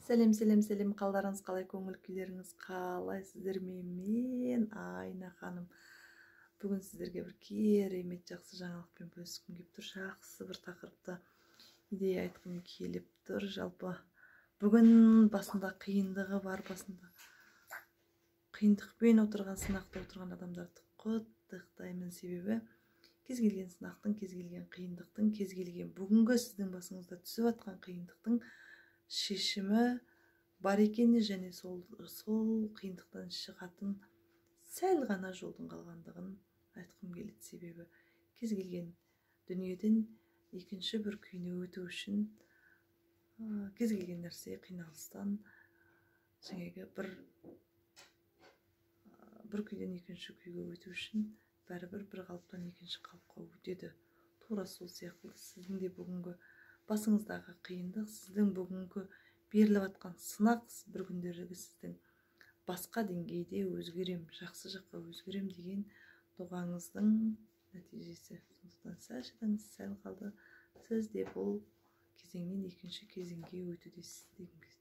Сәлем, қалдарыңыз қалай, көңіл күйлеріңіз қалай, сіздермен мен Айна ханым. Бүгін сіздерге бір керемет жақсы жаңалықпен бөліскім келіп тұр. Жақсы бір тақырыпта идея айтқым келіп тұр. Жалпы бүгін басында қиындығы бар, басында қиындықпен отырған, сынақта отырған адамдарды құттықтаймын. Себебі кез келген сынақтың, кез келген қиындықтың, кез келген бүгінгі сіздің басыңызда түсіп жатқан қиындықтың шешімі бар екені, және сол қиындықтан шығатын сәл ғана жолдың қалғандығын айтқым келеді. Себебі кез келген дүниеден екінші бір күйіне өту үшін кез келген нәрсе қиналыстан жаңағы бір күйден екінші күйге өту үшін бәрібір бір қалыптан екінші қалыпқа өтеді. Тура сол сияқты сіздің де бүгінгі басыңыздағы қиындық, сіздің бүгінгі беріліп жатқан сынақ, бір күндердегі сіздің басқа деңгейде өзгерем, жақсы жаққа өзгерем деген дұғаңыздың нәтижесі. Сондықтан сәл шыдаңыз, сәл қалды. Сіз де бұл кезеңнен екінші кезеңге өтудесіз дегім келеді.